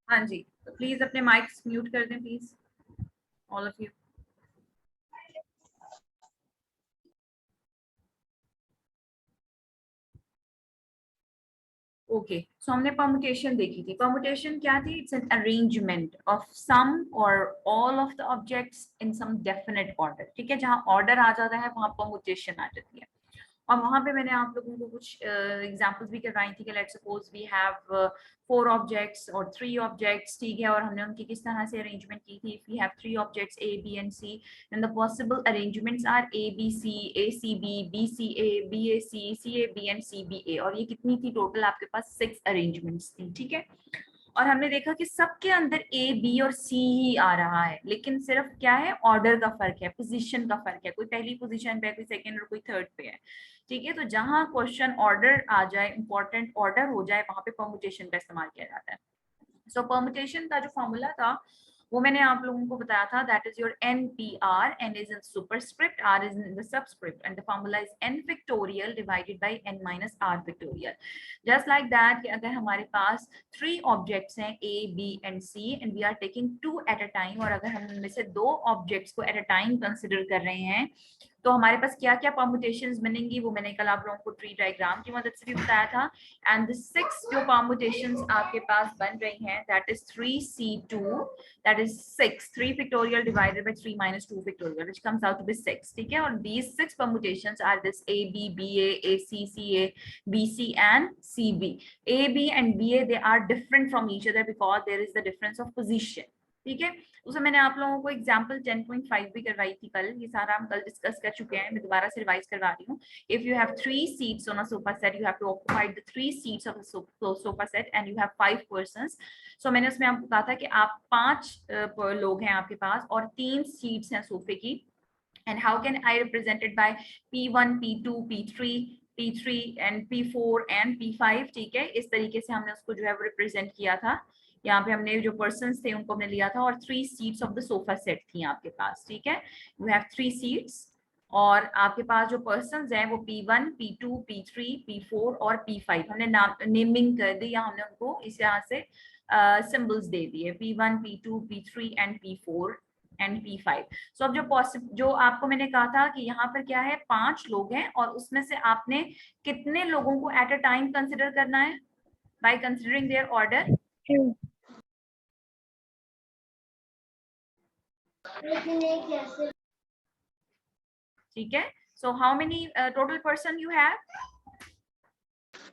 हाँ जी, तो प्लीज अपने माइक्स म्यूट कर दें please, all of you. Okay, so हमने परमुटेशन देखी थी। परमुटेशन क्या थी? It's an arrangement of some और all of the objects in some definite order. ठीक है, जहां ऑर्डर आ जाता है वहां परमुटेशन आ जाती है। और वहां पे मैंने आप लोगों को कुछ एग्जांपल्स भी करवाई थी कि let's suppose we have 4 objects और 3 ऑब्जेक्ट्स, ठीक है, और हमने उनकी किस तरह से अरेंजमेंट की थी। If we have 3 objects A, B and C, then the possible arrangements are A, B, C, A, C, B, B, C, A, B, A, C, C, A, B and C, B, A। और ये कितनी थी total? आपके पास 6 arrangements थी। ठीक है, और हमने देखा कि सबके अंदर ए, बी और सी ही आ रहा है, लेकिन सिर्फ क्या है? ऑर्डर का फर्क है, पोजीशन का फर्क है। कोई पहली पोजीशन पे है, कोई सेकंड और कोई थर्ड पे है। ठीक है, तो जहां क्वेश्चन ऑर्डर आ जाए, इंपॉर्टेंट ऑर्डर हो जाए, वहां पे परमुटेशन का इस्तेमाल किया जाता है। सो परमुटेशन का जो फॉर्मूला था वो मैंने आप लोगों को बताया था, that is your NPR। N is in superscript, R is in the subscript, and the formula is N factorial divided by N minus R factorial. Just like that, कि अगर हमारे पास 3 ऑब्जेक्ट्स हैं A, B and C and we are taking 2 at a time, और अगर हम उनमें से 2 objects को at a time कंसिडर कर रहे हैं, तो हमारे पास क्या क्या परमुटेशंस बनेंगी वो मैंने कल आप लोगों को ट्री डायग्राम की मदद से भी बताया था। एंड द 6 जो परमुटेशंस आपके पास बन रही हैं, that is 3C2, that is 6, 3 factorial divided by 3 minus 2 factorial, which comes out to be 6। ठीक है, और these 6 permutations are this AB, BA, AC, CA, BC and CB। AB and BA, they are different from each other because there is the difference of position। ठीक है, उसमें मैंने आप लोगों को एग्जांपल 10.5 भी करवाई थी कल। ये सारा हम कल डिस्कस कर चुके हैं, मैं दोबारा से रिवाइज करवा रही हूँ। If you have 3 seats on a sofa set, you have to occupy the 3 seats of the sofa set and you have 5 persons। so मैंने उसमें आपको कहा था कि आप 5 लोग हैं आपके पास और 3 सीट्स हैं सोफे की। and how can I represent it by P1, P2, P3, P3 and P4 and P5। ठीक है, इस तरीके से हमने उसको जो है वो रिप्रेजेंट किया था। यहाँ पे हमने जो पर्सन्स थे उनको हमने लिया था और 3 seats of the sofa set थी आपके पास। ठीक है, वी हैव 3 सीट्स और आपके पास जो पर्सन्स हैं वो P1, P2, P3, P4 और P5 हमने नेमिंग कर दी, या हमने उनको इस यहाँ से सिंबल्स दे दिए, P1, P2, P3 and P4 and P5। सो अब जो आपको मैंने कहा था कि यहाँ पर क्या है, 5 लोग हैं और उसमें से आपने कितने लोगों को एट अ टाइम कंसिडर करना है बाय कंसिडरिंग देयर ऑर्डर? ठीक है, so how many total person you have?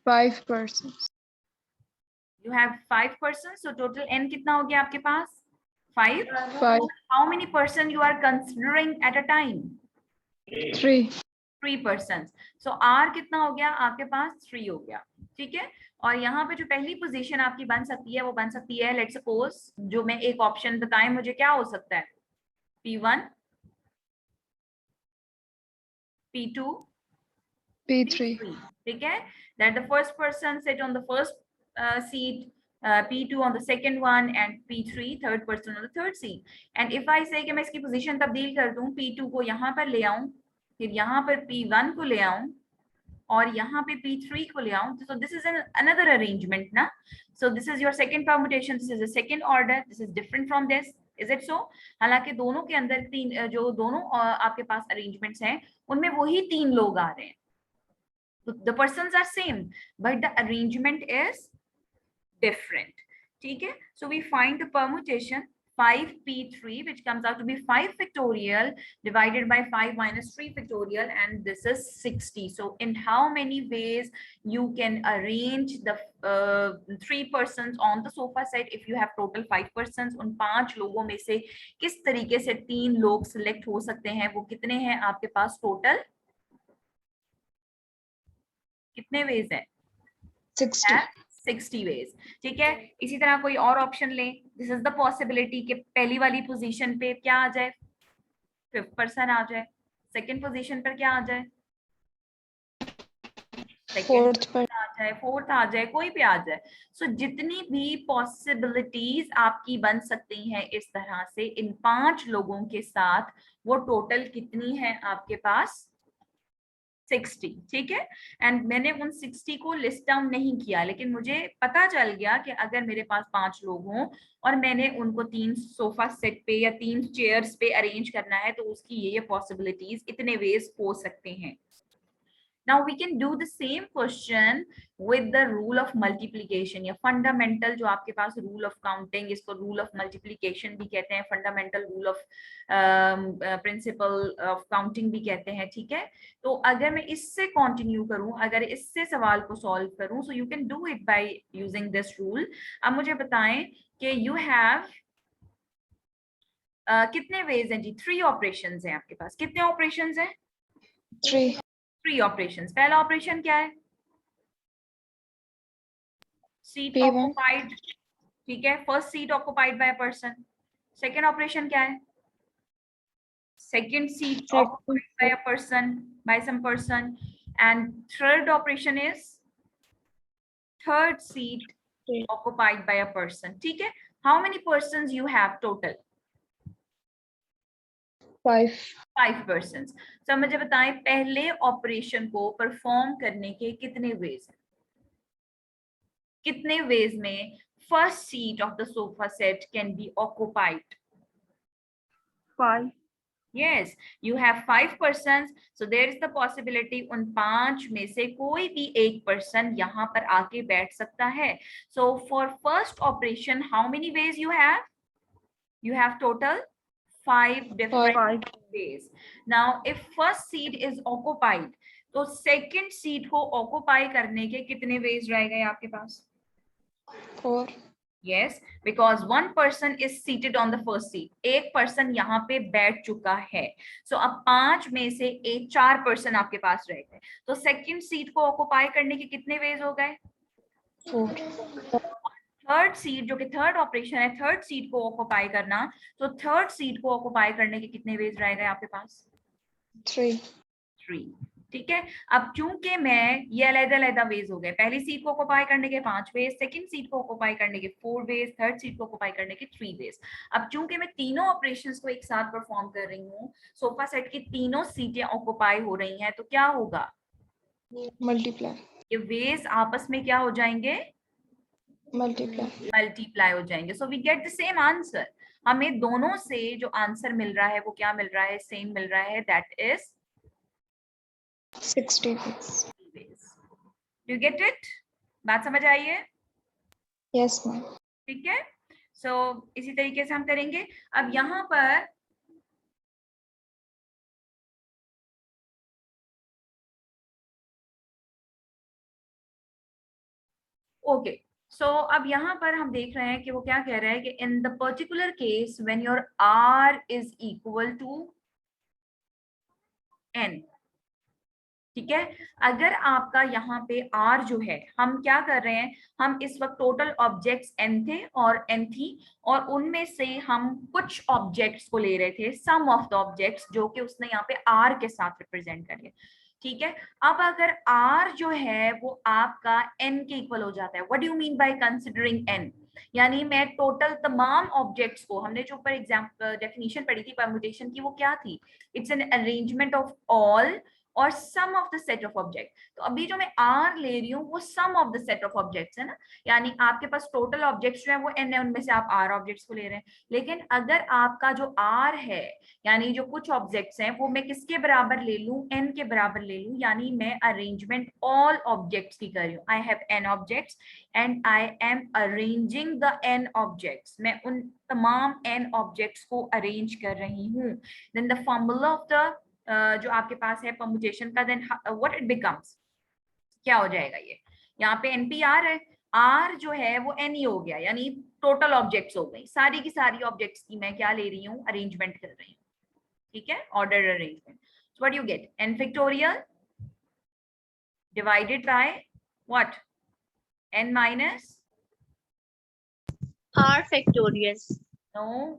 5 persons। You have 5 persons, so total n कितना हो गया आपके पास? 5। 5 How many person you are considering at a time? 3 3 persons। So R कितना हो गया आपके पास? 3 हो गया। ठीक है, और यहाँ पे जो पहली पोजीशन आपकी बन सकती है वो बन सकती है, लेट्स सपोज जो मैं एक ऑप्शन बताएं मुझे, क्या हो सकता है? P1, P2, P3 ठीक है, that the first person sit on the first seat, P2 on the second one and P3 third person on the third seat। and if I say कि मैं इसकी पोजीशन तब्दील कर दूं, P2 को यहाँ पर ले आऊं, फिर यहाँ पर P1 को ले आऊं और यहाँ पे P3 को ले आऊं, so this is another arrangement ना। so this is your second permutation, this is a second order, this is different from this, is it so? हालांकि दोनों के अंदर जो दोनों आपके पास अरेंजमेंट्स हैं उनमें वही 3 लोग आ रहे हैं, the persons are same but the arrangement is different। ठीक है, so we find the permutation 5p3 which comes out to be 5 factorial divided by 5 minus 3 factorial, and this is 60। so in how many ways you can arrange the 3 persons on the sofa set if you have total 5 persons? उन 5 लोगों में से किस तरीके से 3 लोग select हो सकते हैं? वो कितने हैं आपके पास टोटल? कितने वेज है? 60 वेज। ठीक है, इसी तरह कोई और ऑप्शन ले, दिस इज द पॉसिबिलिटी कि पहली वाली पोजीशन पे क्या आ जाए? 5th पर्सन आ जाए, सेकंड पोजीशन पर क्या आ जाए? फोर्थ पर आ जाए, फोर्थ आ जाए, कोई भी आ जाए। सो जितनी भी पॉसिबिलिटीज आपकी बन सकती हैं इस तरह से इन 5 लोगों के साथ, वो टोटल कितनी है आपके पास? 60, ठीक है। एंड मैंने उन 60 को लिस्ट डाउन नहीं किया, लेकिन मुझे पता चल गया कि अगर मेरे पास 5 लोग हों और मैंने उनको 3 सोफा सेट पे या 3 चेयर्स पे अरेंज करना है, तो उसकी ये पॉसिबिलिटीज, इतने वेज हो सकते हैं। Now we can do the same question with the rule of multiplication या fundamental जो आपके पास rule of counting, इसको rule of multiplication भी कहते हैं, fundamental rule of principle of counting भी कहते हैं, ठीक है। तो अगर मैं इससे continue करूं, अगर इससे सवाल को solve करूं, so you can do it by using this rule। अब मुझे बताएं कि you have कितने ways हैं जी? 3 operations हैं आपके पास। कितने operations हैं? 3 ऑपरेशंस। पहला ऑपरेशन क्या है? सीट ऑक्युपाइड, ठीक है, first seat occupied by a person. Second operation क्या है? Second seat occupied by a person, by some person. And third operation is third seat occupied by a person, ठीक है। How many persons you have total? 5 persons. तो मुझे बताएं पहले operation को perform करने के कितने वेज हैं? कितने वेज में first seat of the sofa set can be occupied? 5. Yes, you have 5 persons, so there is the possibility उन 5 में से कोई भी एक पर्सन यहाँ पर आके बैठ सकता है। So for first operation, how many ways you have? You have total 5 different ways. Now if first seat is occupied, तो second seat को occupy करने के कितने ways रह गए आपके पास? 4. Yes, because one person is seated on the first seat. एक person यहाँ पे बैठ चुका है। So अब 5 में से 4 पर्सन आपके पास रह गए। तो सेकंड सीट को ऑक्युपाई करने के कितने वेज हो गए? 4. थर्ड सीट, जो कि थर्ड ऑपरेशन है, थर्ड सीट को ऑक्युपाई करना, तो थर्ड सीट को ऑक्युपाई करने के कितने वेज रह गए आपके पास? 3. ठीक है। अब चूंकि मैं ये अलग-अलग वेज हो गए, पहली सीट को ऑक्युपाई करने के 5 वेज, सेकंड सीट को ऑक्युपाई करने के 4 वेज, थर्ड सीट को ऑक्युपाई करने के 3 वेज। अब चूंकि मैं तीनों ऑपरेशंस को एक साथ परफॉर्म कर रही हूँ, सोफा सेट की तीनों सीटें ऑक्युपाई हो रही हैं, तो क्या होगा? मल्टीप्लाई। ये वेज आपस में क्या हो जाएंगे? मल्टीप्लाई हो जाएंगे। So we get the same answer. हमें दोनों से जो आंसर मिल रहा है वो क्या मिल रहा है? सेम मिल रहा है, that is 60 ways. Do you get it? बात समझ आई है? Yes, ma'am. ठीक है। सो इसी तरीके से हम करेंगे। अब यहाँ पर ओके, सो अब यहाँ पर हम देख रहे हैं कि वो क्या कह रहा है कि in the particular case when your R is equal to N, ठीक है। अगर आपका यहाँ पे R जो है, हम क्या कर रहे हैं, हम इस वक्त टोटल ऑब्जेक्ट्स N थे और N थी, और उनमें से हम कुछ ऑब्जेक्ट्स को ले रहे थे, सम ऑफ द ऑब्जेक्ट्स, जो कि उसने यहाँ पे R के साथ रिप्रेजेंट कर लिया, ठीक है। अब अगर R जो है वो आपका N के इक्वल हो जाता है, what do you mean by considering N? यानी मैं टोटल तमाम ऑब्जेक्ट्स को, हमने जो ऊपर एग्जांपल डेफिनेशन पढ़ी थी परम्यूटेशन की, वो क्या थी? It's an arrangement of all और some of the set of object. तो अभी जो मैं R ले रही हूँ वो some of the set of objects है ना, यानी आपके पास टोटल ऑब्जेक्ट्स जो है वो N है, उनमें से आप R ऑब्जेक्ट्स को ले रहे हैं। लेकिन अगर आपका जो R है, यानी जो कुछ ऑब्जेक्ट्स हैं, वो मैं किसके बराबर ले लूं? N के बराबर ले लूं, यानी मैं अरेंजमेंट ऑल ऑब्जेक्ट्स की कर रही हूँ। I have N objects and I M arranging the N objects. मैं उन तमाम N ऑब्जेक्ट्स को अरेंज कर रही हूँ। Then the formula of the जो आपके पास है परम्यूटेशन का, देन व्हाट इट बिकम्स, क्या हो जाएगा? ये यहाँ पे NP-R है, R जो है वो NE हो गया, यानी टोटल ऑब्जेक्ट्स हो गई, सारी की सारी ऑब्जेक्ट्स की मैं क्या ले रही हूँ? अरेंजमेंट कर रही हूँ, ठीक है, order arrangement. So what you get? N factorial divided by what? N minus R factorial. no,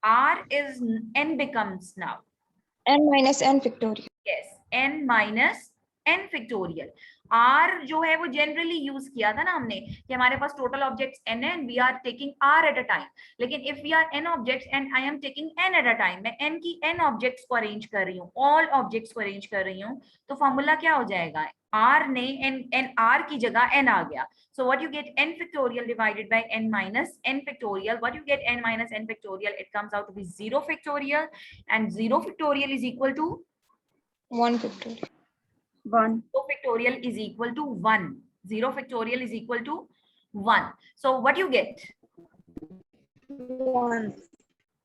R is N becomes now N minus N factorial. yes, N minus n factorial. r जो है वो generally use किया था ना हमने कि हमारे पास टोटल ऑब्जेक्ट्स n है and we are taking r at a time. लेकिन if we are n objects and I am taking n at a time, मैं n की n ऑब्जेक्ट्स को अरेंज कर रही हूँ, ऑल ऑब्जेक्ट्स को अरेंज कर रही हूँ, तो फॉर्मूला क्या हो जाएगा, r ने n r की जगह n आ गया। So what you get n factorial divided by n minus n factorial. What you get n minus n factorial? It comes out to be 0 factorial, and 0 factorial is equal to 1 factorial. 1. 0 factorial is equal to 1. 0 factorial is equal to 1. So what you get? 1.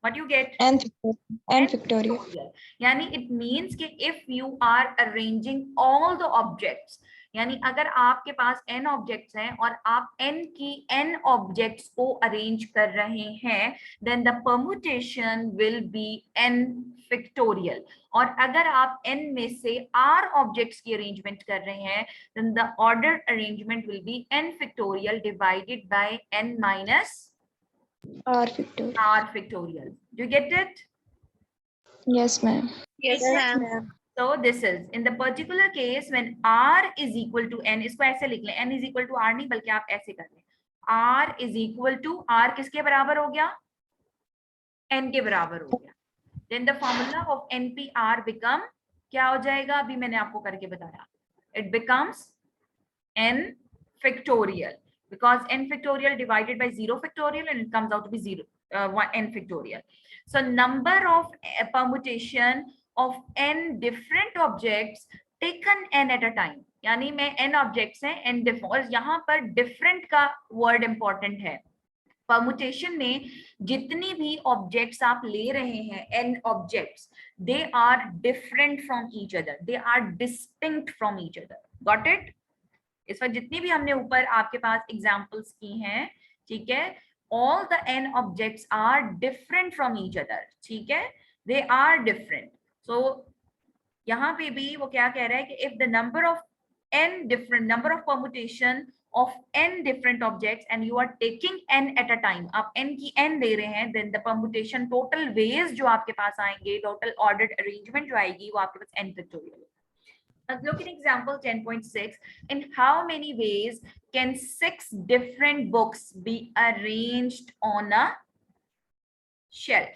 What you get? n factorial. यानी it means कि if you are arranging all the objects, यानी अगर आपके पास n objects हैं और आप n की n ऑब्जेक्ट्स को अरेंज कर रहे हैं, then the permutation will be n factorial. और अगर आप n में से r ऑब्जेक्ट्स की अरेंजमेंट कर रहे हैं, then the ordered arrangement will be n factorial divided by n minus R factorial. r factorial. Do you get it? Yes, ma'am. Yes, ma'am. So this is in the particular case when r is equal to n, इसको ऐसे लिख लें, n is equal to r नहीं बल्कि आप ऐसे कर लें, r is equal to r किसके बराबर हो गया, n के बराबर हो गया, then the formula of npr become क्या हो जाएगा, अभी मैंने आपको करके बताया, it becomes n factorial because n factorial divided by 0 factorial and it comes out to be 1 n factorial. So number of permutation of n different objects taken n at a time, यानी मैं n objects हैं n different, और यहाँ पर different का word important है। Permutation में जितनी भी ऑब्जेक्ट्स आप ले रहे हैं n objects, they are different from each other, they are distinct from each other. Got it? इस वक्त जितनी भी हमने ऊपर आपके पास एग्जांपल्स की हैं, ठीक है, all the n objects are different from each other, ठीक है, they are different. So यहाँ पे भी वो क्या कह रहा है कि if the number of n different number of permutation of n different objects and you are taking n at a time, आप n की n ले रहे हैं, then the permutation total ways जो आपके पास आएंगे, total ordered arrangement जो आएगी, वो आपके पास n factorial है। Look at example 10.6. In how many ways can 6 different books be arranged on a shelf?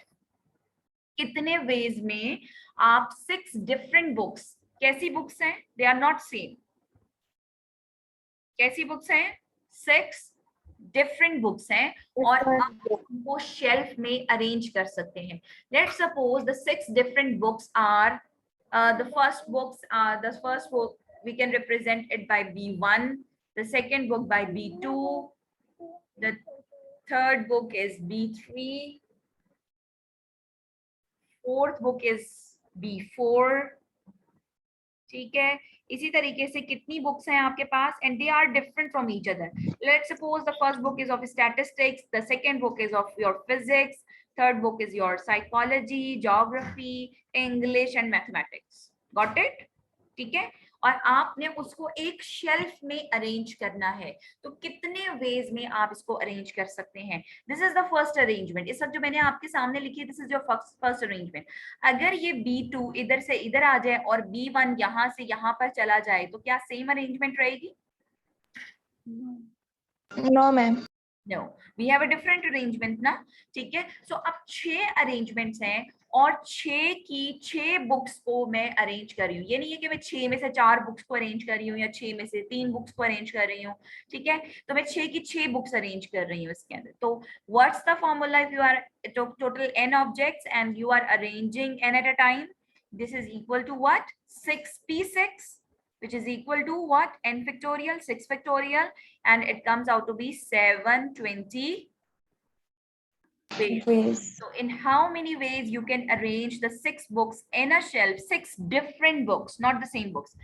कितने ways में आप 6 different books, कैसी books हैं? They are not same. कैसी books हैं? 6 different books हैं और आप उनको shelf में arrange कर सकते हैं। Let's suppose the 6 different books are the first book we can represent it by B1, the second book by B2, the third book is B3, fourth book is B4, ठीक है। इसी तरीके से कितनी बुक्स हैं आपके पास, and they are different from each other. Let's suppose the first book is of statistics, the second book is of your physics, third book is your psychology, geography, English and mathematics. Got it? ठीक है, और आपने उसको एक shelf में arrange करना है, तो कितने वेज में आप इसको अरेंज कर सकते हैं? This is the first arrangement. इस वक्त जो मैंने आपके सामने लिखी है, this is your first arrangement. अगर ये B2 इधर से इधर आ जाए और B1 यहाँ से यहाँ पर चला जाए, तो क्या सेम अरेंजमेंट रहेगी? No, ma'am. No, we have a different arrangement ना, ठीक है। So अब 6 अरेंजमेंट्स हैं और 6 की 6 बुक्स को मैं अरेंज कर रही हूँ। ये नहीं है कि मैं 6 में से 4 बुक्स को अरेंज कर रही हूँ या 6 में से 3 बुक्स को अरेंज कर रही हूँ, ठीक है। तो मैं 6 की 6 बुक्स अरेंज कर रही हूँ इसके अंदर। तो what's the formula if you are total n objects and you are arranging n at a time, this is equal to what, 6p6, which is equal to what, n factorial, 6 factorial, and it comes out to be 720 ways. So in how many ways you can arrange the 6 books in a shelf, 6 different books, not the same books,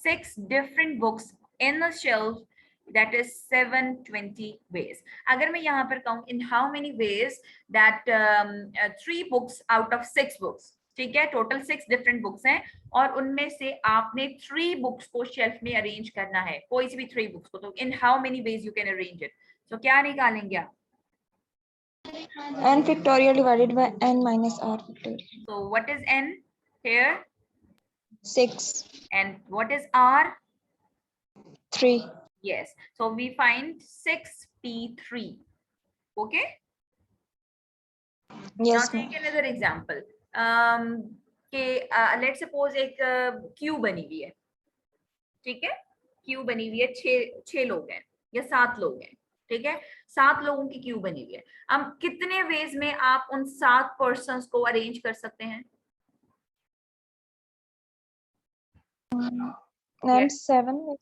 6 different books in a shelf, that is 720 ways. अगर मैं यहाँ पर कहूँ in how many ways that 3 books out of 6 books, ठीक है, total 6 different books हैं और उनमें से आपने 3 बुक्स को शेल्फ में अरेंज करना है, कोई सी भी 3 बुक्स को, तो इन how many ways you can arrange it? तो क्या निकालेंगे आप? N factorial divided by n minus r factorial. So what is n here? 6. And what is R? 3. Yes. So we find 6p3. Okay. Now Yes, take ma'am. another example. कि let's suppose एक Q बनी हुई है, ठीक है, Q बनी हुई है, छह लोग हैं या 7 लोग हैं, ठीक है, 7 लोगों की क्यू बनी हुई है। अब कितने वेज में आप उन 7 पर्सन्स को अरेंज कर सकते हैं? Ma'am, Yes. 7.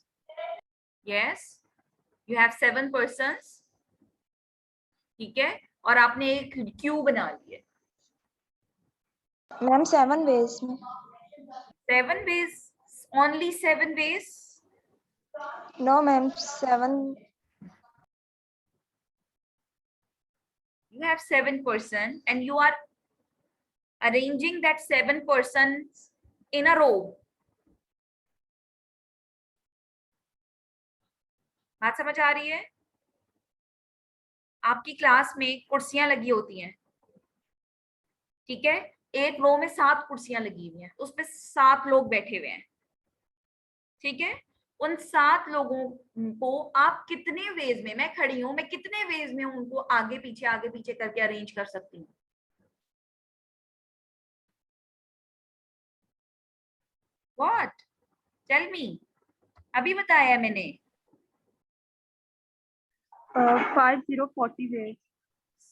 Yes, you have 7 persons, ठीक है, और आपने एक क्यू बना ली है। Ma'am, 7 ways. 7 ways, only 7 ways? No, ma'am, 7. You have 7 person and you are arranging that 7 persons in a row. बात समझ आ रही है? आपकी क्लास में कुर्सियां लगी होती हैं, ठीक है, एक रो में 7 कुर्सियां लगी हुई हैं, उस पे 7 लोग बैठे हुए हैं, ठीक है, उन 7 लोगों को आप कितने वेज में, मैं खड़ी हूं, मैं कितने वेज में उनको आगे पीछे करके अरेंज कर सकती हूँ? What? Tell me. अभी बताया मैंने। 5040 ways.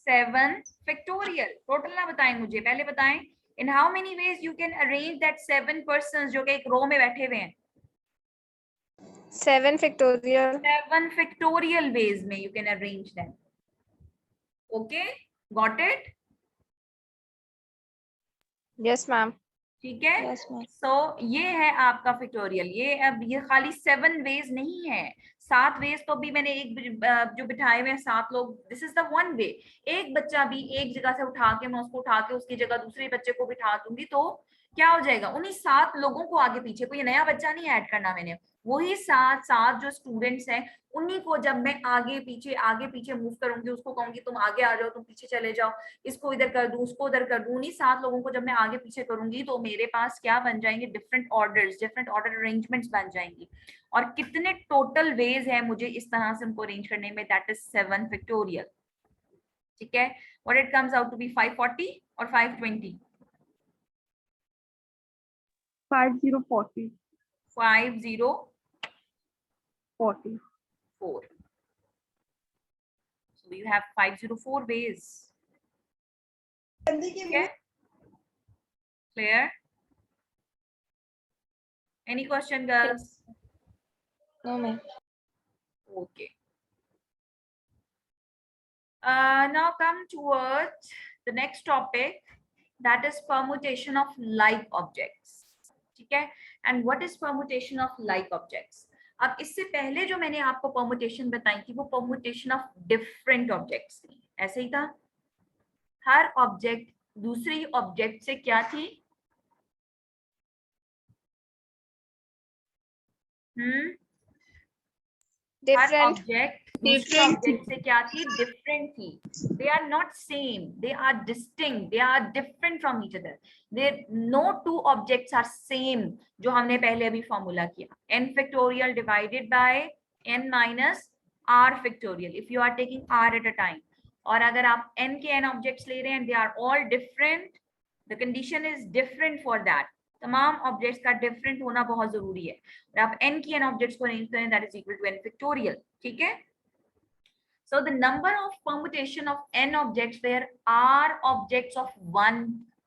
7 factorial. टोटल ना बताएं मुझे, पहले बताएं in how many ways you can arrange that 7 persons जो कि एक रो में बैठे हुए हैं? 7 factorial. 7 factorial ways में you can arrange them. Okay, got it? Yes, ma'am. ठीक है। Yes, ma'am. सो ये है आपका फैक्टोरियल। ये अब ये खाली 7 वेज नहीं है, 7 वेज तो भी मैंने एक जो बिठाए हुए हैं 7 लोग, दिस इज द 1 वे। एक बच्चा भी एक जगह से उठा के, मैं उसको उठा के उसकी जगह दूसरे बच्चे को बिठा दूंगी तो क्या हो जाएगा, उन्हीं 7 लोगों को आगे पीछे, कोई नया बच्चा नहीं ऐड करना मैंने, वही 7 जो स्टूडेंट्स हैं उन्हीं को जब मैं आगे पीछे मूव करूंगी, उसको कहूंगी तुम आगे आ जाओ, तुम पीछे चले जाओ, इसको इधर कर दूं, उसको उधर कर दूं, उन्हीं 7 लोगों को जब मैं आगे पीछे करूंगी तो मेरे पास क्या बन जाएंगे, different orders, different order arrangements बन जाएंगी। और कितने टोटल वेज है मुझे इस तरह से उनको अरेंज करने में, दैट इज 7 फैक्टोरियल। ठीक है, what it comes out to be 540 और 520? 5040. 5044. 40. So you have 504 ways. Okay, clear? Any question, girls? No, ma'am. Okay. Now come towards the next topic, that is permutation of like objects. ठीक है, and what is permutation of like objects? अब इससे पहले जो मैंने आपको permutation बताई थी वो permutation of different objects थी, ऐसे ही था, हर ऑब्जेक्ट दूसरी ऑब्जेक्ट से क्या थी, हर ऑब्जेक्ट दूसरे ऑब्जेक्ट से क्या थी, डिफरेंट थी, they are not same, they are distinct, they are different from each other, they no two objects are same, जो हमने पहले अभी फॉर्मूला किया, n factorial divided by n minus r factorial, if you are taking r at a time, और अगर आप n के n objects ले रहे हैं, they are all different, the condition is different for that, तमाम ऑब्जेक्ट्स का डिफरेंट होना बहुत जरूरी है, और आप n की n ऑब्जेक्ट्स को अरेंज करें, that is equal to n factorial. ठीक है, so the number of permutation of n objects where r objects of one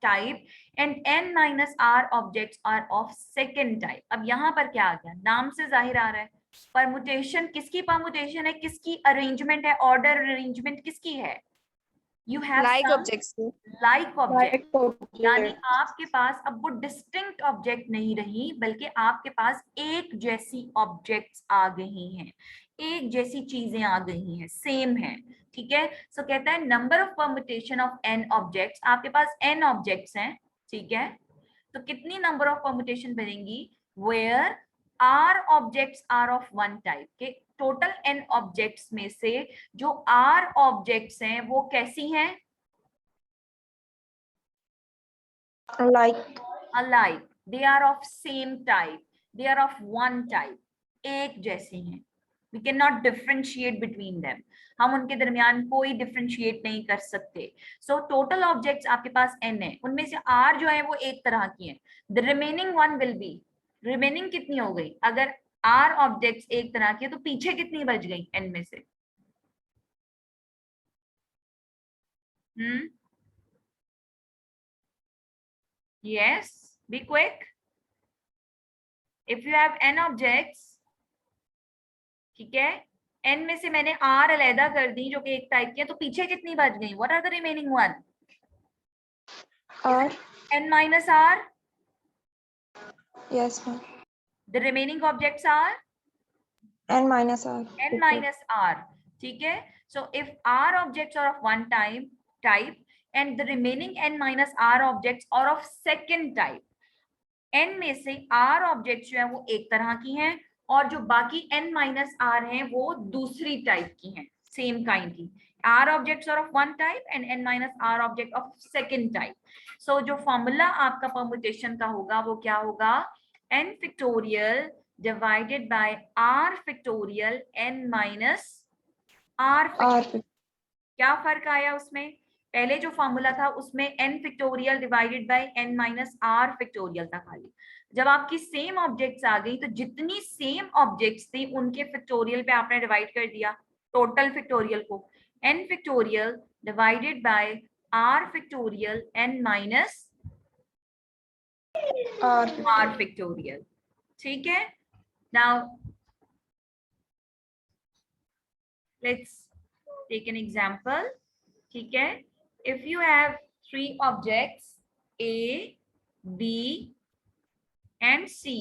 type and n minus r objects are of second type। अब यहाँ पर क्या आ गया, नाम से जाहिर आ रहा है, परमुटेशन किसकी परमुटेशन है, किसकी अरेंजमेंट है, ऑर्डर अरेंजमेंट किसकी है, you have Like some objects. like object, objects. यानी आपके पास अब वो डिस्टिंक्ट ऑब्जेक्ट नहीं रही, बल्कि आपके पास एक जैसी ऑब्जेक्ट्स आ गई हैं, एक जैसी चीजें आ गई हैं, सेम है। ठीक है, सो कहता है number of permutation of n objects, आपके पास n ऑब्जेक्ट्स हैं, ठीक है, तो कितनी नंबर ऑफ परमुटेशन बनेंगी, where r objects are of one type, के टोटल n ऑब्जेक्ट्स में से जो r ऑब्जेक्ट्स हैं वो कैसी हैं, Like. alike, they are of same type, they are of one type, एक जैसे हैं, we can not differentiate between them, हम उनके दरमियान कोई डिफरेंशिएट नहीं कर सकते। सो टोटल ऑब्जेक्ट्स आपके पास n है, उनमें से r जो है वो एक तरह की है, the remaining one will be, remaining कितनी हो गई, अगर r ऑब्जेक्ट्स एक तरह की है तो पीछे कितनी बच गई n में से? yes, be quick. if you have n objects, ठीक है, n में से मैंने r अलहदा कर दी जो कि एक टाइप की है, तो पीछे कितनी बच गई? What are the remaining one? R. n minus r. Yes, ma'am. The remaining objects are N minus R. n minus r. ठीक है, so if r objects are of one type and the remaining n minus r objects are of second type, n में से r objects जो है वो एक तरह की हैं और जो बाकी n minus r हैं वो दूसरी टाइप की हैं, सेम काइंड की। r objects are of one type and n minus r object of second type. so जो फॉर्मूला आपका परम्यूटेशन का होगा वो क्या होगा? n factorial divided by r factorial n minus r factorial. क्या फर्क आया उसमें? पहले जो फॉर्मूला था उसमें n factorial divided by n minus r factorial था खाली। जब आपकी सेम ऑब्जेक्ट्स आ गई तो जितनी सेम ऑब्जेक्ट्स थी उनके फैक्टोरियल पे आपने डिवाइड कर दिया टोटल फैक्टोरियल को, n factorial divided by r factorial n minus r factorial. ठीक है, now let's take an example. ठीक है, if you have three objects A, B and C,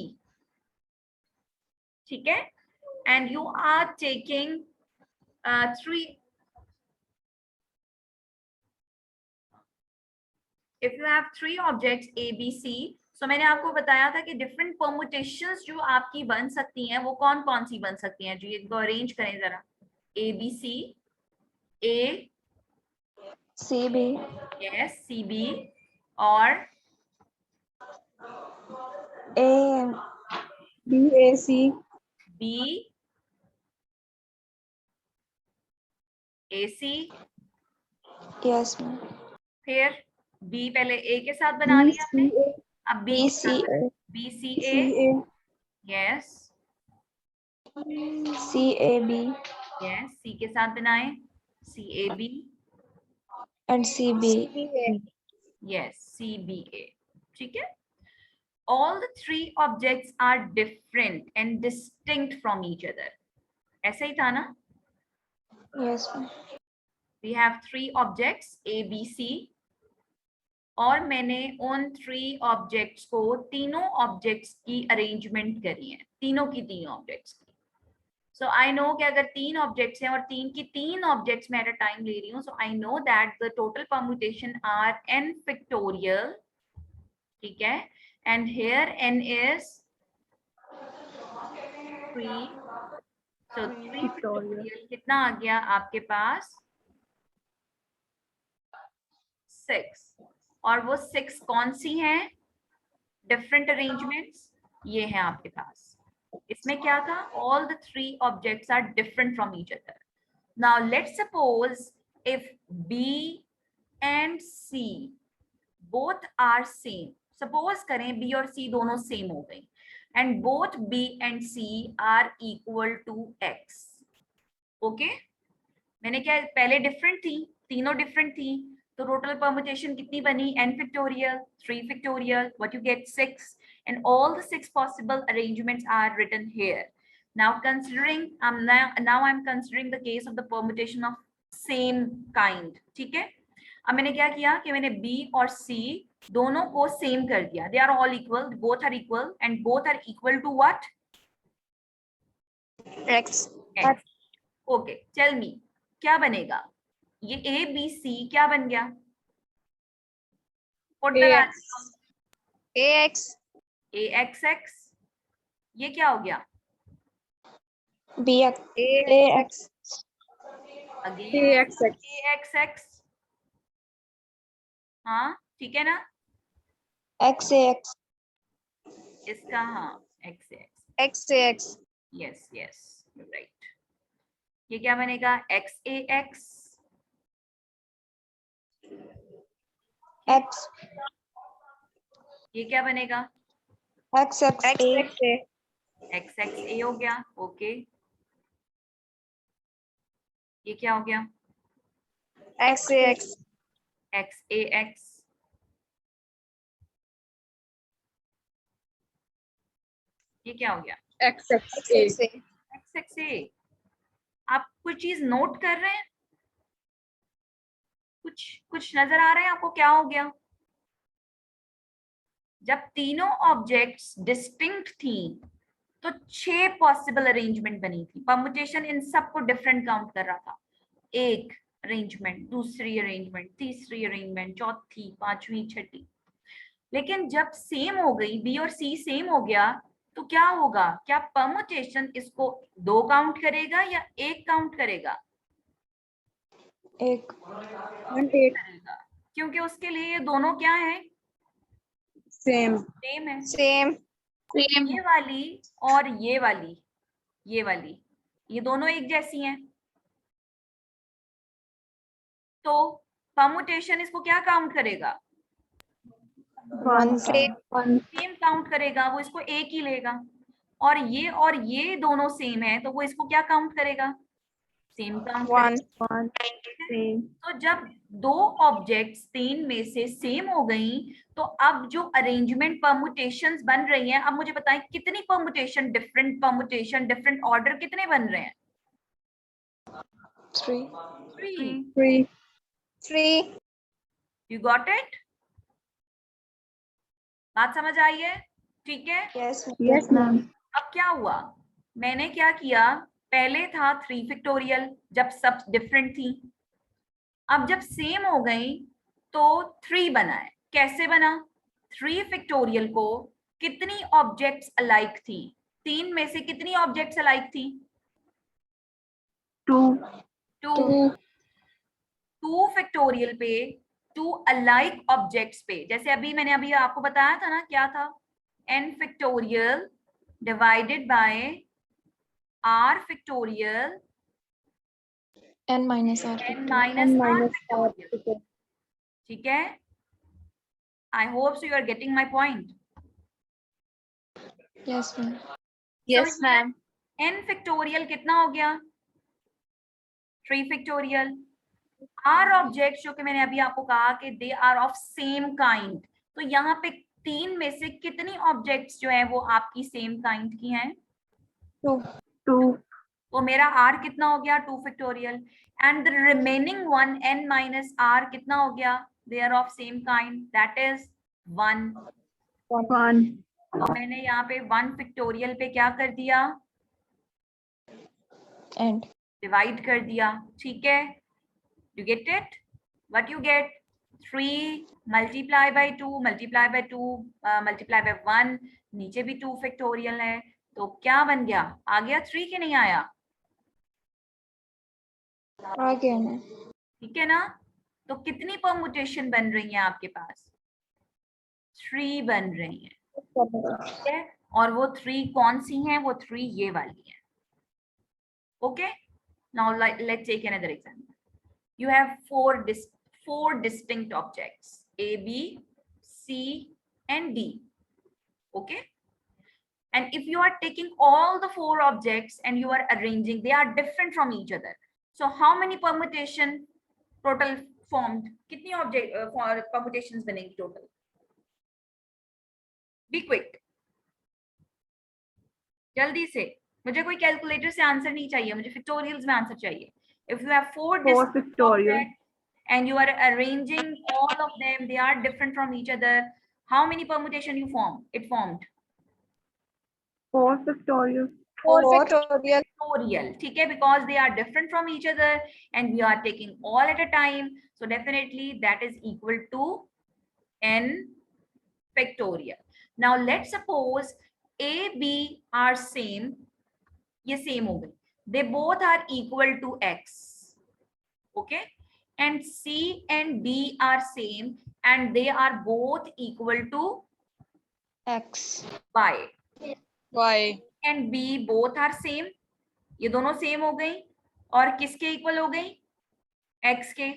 ठीक है, and you are taking if you have three objects A, B, C, so मैंने आपको बताया था कि डिफरेंट परमुटेशंस जो आपकी बन सकती हैं वो कौन कौन सी बन सकती हैं जी, इनको अरेंज करें जरा। A, B, C, A, C B. yes, C, B और A B A C. B, A, C, Yes, ma'am. फिर B पहले A के साथ बना लिया आपने, अब B B के C साथ A. B, C, A, C A. yes, C A B yes, C के साथ बनाएं C, A, B, and C B. yes, C, B, A। ठीक है, all the three objects are different and distinct from each other, ऐसा ही था ना? Yes, ma'am. we have three objects A, B, C और मैंने उन थ्री ऑब्जेक्ट्स को तीनों ऑब्जेक्ट्स की अरेंजमेंट करी है, तीनों की तीन ऑब्जेक्ट्स की। सो आई नो कि अगर तीन ऑब्जेक्ट्स हैं और तीन की तीन ऑब्जेक्ट्स में एट अ टाइम ले रही हूँ, so I know that the total permutation are n factorial, ठीक है, and here n is 3, so 3 factorial कितना आ गया आपके पास? 6। और वो 6 कौन सी हैं? डिफरेंट अरेंजमेंट्स ये हैं आपके पास। इसमें क्या था? All the three objects are different from each other. Now let's suppose if B and C both are same, suppose करें B और C दोनों सेम हो गई and both B and C are equal to X। Okay, मैंने क्या पहले different थी, तीनों डिफरेंट थी, तो टोटल परम्यूटेशन कितनी बनी? n factorial, 3 factorial, what you get 6, and all the 6 possible arrangements are written here. Now considering now I'm considering the case of the permutation of same kind, ठीक है। अब मैंने क्या किया कि मैंने B और C दोनों को सेम कर दिया, they are all equal, both are equal and both are equal to what? X. X. Okay, tell me क्या बनेगा? ये A, B, C क्या बन गया? AX. AXX, ये क्या हो गया? BX. AX. Again AXX, हाँ ठीक है ना? XAX. इसका हाँ x से x, x से x, यस यस राइट। ये क्या बनेगा x a x, x, ये क्या बनेगा x x a, x x a हो गया। ओके ये क्या हो गया x से x, x a x, ये क्या हो गया X X x x a, x x a। आप कुछ चीज नोट कर रहे हैं, कुछ कुछ नजर आ रहा है आपको क्या हो गया। जब तीनों ऑब्जेक्ट्स डिस्टिंक्ट थी तो 6 पॉसिबल अरेंजमेंट बनी थी। परमुटेशन इन सबको डिफरेंट काउंट कर रहा था, एक अरेंजमेंट, दूसरी अरेंजमेंट, तीसरी अरेंजमेंट, चौथी, पांचवी, छठी। लेकिन जब सेम हो गई, बी और सी सेम हो गया, तो क्या होगा, क्या परमुटेशन इसको 2 काउंट करेगा या 1 काउंट करेगा? एक, करेगा, क्योंकि उसके लिए ये दोनों क्या है, सेम सेम है। सेम, ये वाली और ये वाली, ये वाली, ये दोनों एक जैसी हैं, तो परमुटेशन इसको क्या काउंट करेगा, वन सेम काउंट करेगा, वो इसको एक ही लेगा। और ये दोनों सेम है तो वो इसको क्या काउंट करेगा, सेम काउंट करेगा। वन सेम तो जब 2 ऑब्जेक्ट्स 3 में से सेम हो गई, तो अब जो अरेंजमेंट परमुटेशंस बन रही हैं, अब मुझे बताएं कितनी परमुटेशन, डिफरेंट ऑर्डर कितने बन रहे हैं? 3, 3। 3, यू गॉट इट? बात समझ आई है? ठीक है। yes मैम अब क्या हुआ, मैंने क्या किया, पहले था 3 फैक्टोरियल जब सब डिफरेंट थी, अब जब सेम हो गई तो 3 बना है। कैसे बना, 3 फैक्टोरियल को कितनी ऑब्जेक्ट्स अलाइक थी, 3 में से कितनी ऑब्जेक्ट्स अलाइक थी, टू 2। 2 फैक्टोरियल पे 2 अलाइक ऑब्जेक्ट्स पे, जैसे मैंने अभी आपको बताया था ना, क्या था, n factorial divided by r factorial n minus r, n minus r factorial. ठीक है, I hope so you are getting my point. yes ma'am, Yes, ma'am. n factorial कितना हो गया, 3 फैक्टोरियल। r ऑब्जेक्ट जो कि मैंने अभी आपको कहा कि they are of same kind, तो यहाँ पे 3 में से कितनी ऑब्जेक्ट्स जो है वो आपकी सेम काइंड की हैं, 2, टू तो मेरा r कितना हो गया, 2 factorial. And the remaining one n minus r कितना हो गया, they are of same kind, that is 1। One तो मैंने यहाँ पे 1 फैक्टोरियल पे क्या कर दिया, and डिवाइड कर दिया। ठीक है, you get it, what you get, 3 multiply by 2 multiply by 2 multiply by 1, नीचे भी 2 फैक्टोरियल है, तो क्या बन गया, आ गया 3 के नहीं आया, आ गया ना, ठीक है ना। तो कितनी परमुटेशन बन रही है आपके पास, 3 बन रही है, ठीक है। और वो 3 कौन सी हैं, वो 3 ये वाली है। Okay, now let's take another example. You have 4 distinct objects, A, B, C, and D. Okay. And if you are taking all the 4 objects and you are arranging, they are different from each other. So how many permutation total formed? कितनी object permutations बनेगी total? Be quick. जल्दी से, मुझे कोई calculator से answer नहीं चाहिए, मुझे फैक्टोरियल्स में आंसर चाहिए। If you have 4 distinct factorial objects and you are arranging all of them, they are different from each other, how many permutation you form, it formed? 4 factorial 4 factorial, ठीक है, because they are different from each other and we are taking all at a time, so definitely that is equal to n factorial. Now let's suppose a b are same, ये same हो गई, they both are equal to x, okay, and c and d are same and they are both equal to X. Y Y. and B both are same. ये दोनों same हो गई और किसके equal हो गई? X के।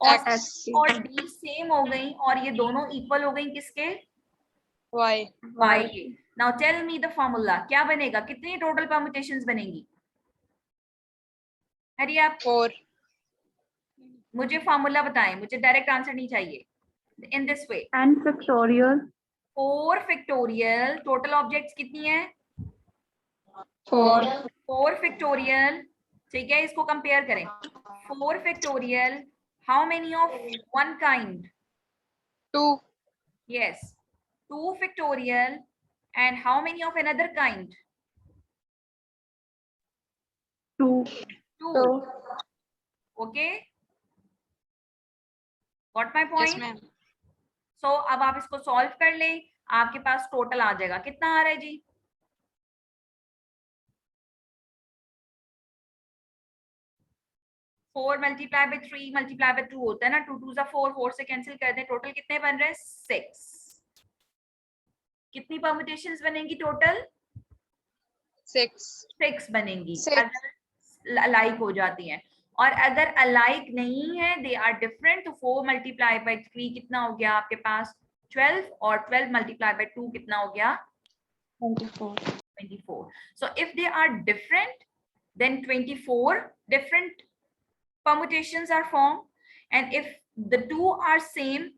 और X. और D सेम हो गई और ये दोनों इक्वल हो गई किसके? Y. Y के। Now tell me the formula, क्या बनेगा? कितनी टोटल परम्यूटेशंस बनेंगी? अरे आप 4. मुझे फॉर्मूला बताएं, मुझे डायरेक्ट आंसर नहीं चाहिए। In this way, n factorial 4 factorial, total objects कितनी है? 4. 4 फैक्टोरियल, ठीक है, इसको कंपेयर करें। 4 factorial, how many of one kind? 2. Yes, 2 factorial and how many of another kind? 2. 2। Okay, got my Yes, point? ma'am. सो अब आप इसको सॉल्व कर लें, आपके पास टोटल आ जाएगा। कितना आ रहा है जी? 4 मल्टीप्लाई बाय 3 मल्टीप्लाई बाय 2 होता है ना, 2 2 4, 4 से कैंसिल कर दें, टोटल कितने बन रहे हैं? 6। कितनी परम्यूटेशंस बनेंगी टोटल? 6. 6 बनेंगी 6. अगर अलाइक हो जाती हैं। और अगर अलाइक नहीं है, दे आर डिफरेंट, तो 4 मल्टीप्लाई बाय 3 कितना हो गया आपके पास? 12, और 12 मल्टीप्लाई बाय 2 कितना हो गया? 24. 24. So if they are different, then 24 different permutations are formed, and if the two are same,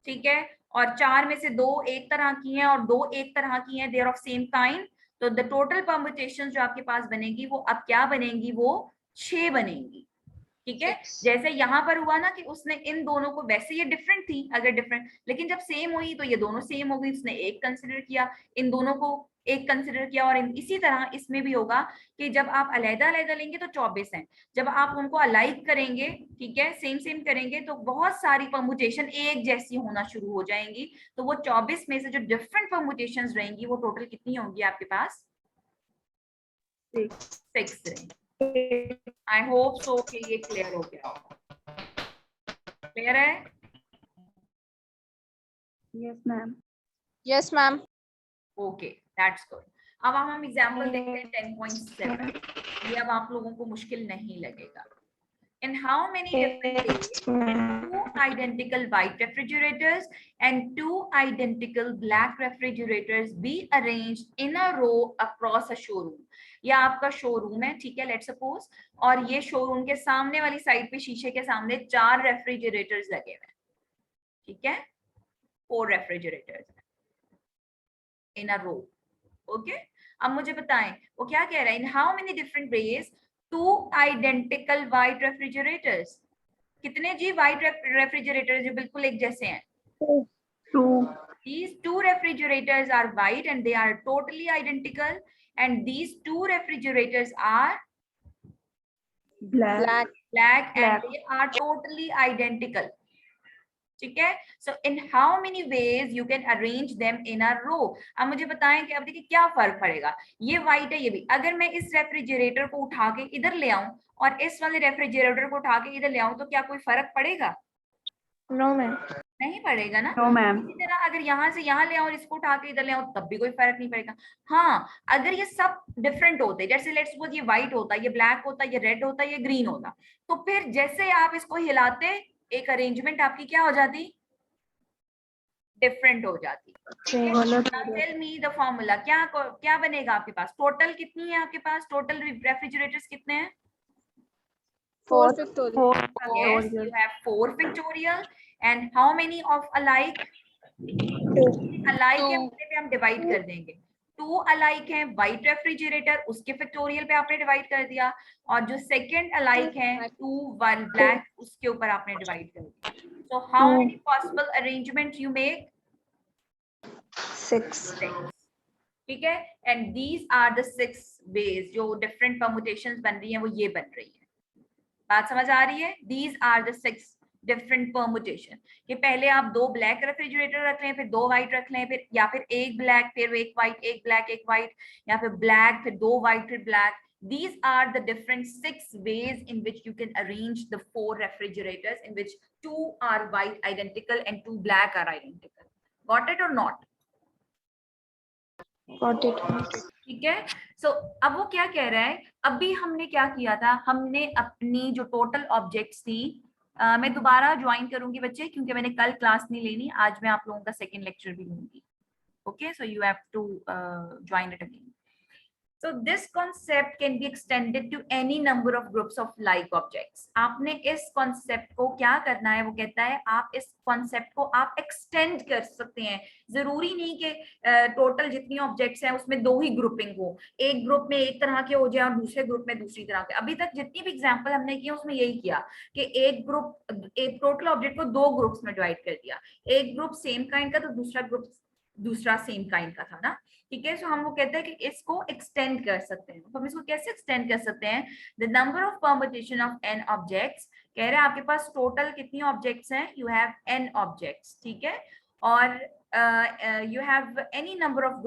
ठीक है, और 4 में से 2 एक तरह की हैं और 2 एक तरह की हैं, they are of same kind, तो the total permutations जो आपके पास बनेगी वो अब क्या बनेंगी? वो 6 बनेंगी। ठीक है, 6. जैसे यहाँ पर हुआ ना कि उसने इन दोनों को, वैसे ये डिफरेंट थी अगर डिफरेंट, लेकिन जब सेम हुई तो ये दोनों सेम हो गई, उसने एक कंसिडर किया, इन दोनों को एक कंसिडर किया, और इसी तरह इसमें भी होगा कि जब आप अलग अलग लेंगे तो 24 हैं, जब आप उनको अलाइक करेंगे, ठीक है, सेम सेम करेंगे, तो बहुत सारी परमुटेशन एक जैसी होना शुरू हो जाएंगी, तो वो 24 में से जो डिफरेंट परमुटेशन रहेंगी वो टोटल कितनी होंगी आपके पास? 6 रहेंगी। आई होप सो कि ये क्लियर हो गया होगा। क्लियर है? yes ma'am. Yes, ma'am. Okay, that's good. अब हम एग्जांपल देखते हैं 10.7। ये अब आप लोगों को मुश्किल नहीं लगेगा। In how many different ways can 2 identical white refrigerators and 2 identical black refrigerators be arranged in a row across a showroom? या आपका शोरूम है, ठीक है, लेट्स सपोज, और ये शोरूम के सामने वाली साइड पे शीशे के सामने 4 रेफ्रिजरेटर्स लगे हुए हैं, ठीक है, 4 refrigerators in a row. Okay, अब मुझे बताएं वो क्या कह रहा है? इन how many different ways 2 identical white refrigerators, कितने जी व्हाइट रेफ्रिजरेटर्स जो बिल्कुल एक जैसे हैं? 2. These 2 refrigerators are white and they are totally identical, and these 2 refrigerators are Black. black and Black. they are totally identical. ठीक है, so in how many ways you can arrange them in a row. अब मुझे बताएं कि अब देखिए क्या फर्क पड़ेगा, ये व्हाइट है ये भी, अगर मैं इस रेफ्रिजरेटर को उठा के इधर ले आऊं और इस वाले रेफ्रिजरेटर को उठा के इधर ले आऊं, तो क्या कोई फर्क पड़ेगा? No, ma'am. नहीं पड़ेगा ना। No ma'am. इसी तरह अगर यहाँ से यहाँ ले आऊं और इसको उठा के इधर ले आऊं, तब भी कोई फर्क नहीं पड़ेगा। हाँ, अगर ये सब डिफरेंट होते, जैसे लेट्स सपोज ये व्हाइट होता, ये ब्लैक होता, ये रेड होता, ये ग्रीन होता, तो फिर जैसे आप इसको हिलाते, एक अरेंजमेंट आपकी क्या हो जाती? डिफरेंट हो जाती। टेल मी द फॉर्मूला, क्या क्या बनेगा आपके पास? टोटल कितनी है आपके पास? टोटल रेफ्रिजरेटर्स कितने हैं? 4 factorial. 4 Yes, factorial. you have 4 factorial and how many of alike? 2. alike के 2. अपने पे हम डिवाइड कर देंगे। 2 alike है व्हाइट रेफ्रिजरेटर, उसके फैक्टोरियल पे आपने डिवाइड कर दिया, और जो सेकंड alike है 2 1 ब्लैक, उसके ऊपर आपने डिवाइड कर दिया। So how many possible arrangements you make? 6. 6, ठीक है, and these are the 6 ways जो डिफरेंट परमुटेशंस बन रही हैं, वो ये बन रही है। बात समझ आ रही है? These are the 6 different permutation, कि पहले आप 2 ब्लैक रेफ्रिजरेटर रख लें, फिर 2 व्हाइट रख लें, फिर या फिर एक ब्लैक फिर एक व्हाइट, एक ब्लैक एक व्हाइट, या फिर ब्लैक फिर 2 व्हाइट फिर black. These are the different 6 ways in which you can arrange the 4 refrigerators, in which 2 are white identical and 2 black are identical. Got it or not? 42. ठीक है। सो अब वो क्या कह रहा है, अभी हमने क्या किया था, हमने अपनी जो टोटल ऑब्जेक्ट्स थी, मैं दोबारा ज्वाइन करूंगी बच्चे क्योंकि मैंने कल क्लास नहीं लेनी, आज मैं आप लोगों का सेकंड लेक्चर भी लूंगी। Okay, so you have to join it again. So this concept can be extended to any number of groups of like objects. आपने इस concept को क्या करना है, वो कहता है आप इस concept को आप extend कर सकते हैं. जरूरी नहीं कि टोटल जितनी ऑब्जेक्ट्स हैं उसमें दो ही ग्रुपिंग हो, एक ग्रुप में एक तरह के हो जाए और दूसरे ग्रुप में दूसरी तरह के. अभी तक जितनी भी एग्जांपल हमने किए उसमें यही किया कि एक ग्रुप, एक टोटल ऑब्जेक्ट को दो ग्रुप्स में डिवाइड कर दिया, एक ग्रुप सेम काइंड का तो दूसरा ग्रुप दूसरा सेम काइंड का था ना. ठीक है, सो हम वो कहते हैं कि इसको एक्सटेंड कर सकते हैं. तो हम इसको कैसे एक्सटेंड कर सकते हैं, the number of permutation of n objects. कह रहे हैं आपके पास टोटल कितनी ऑब्जेक्ट्स हैं, यू हैव n ऑब्जेक्ट्स. ठीक है, और you have any number of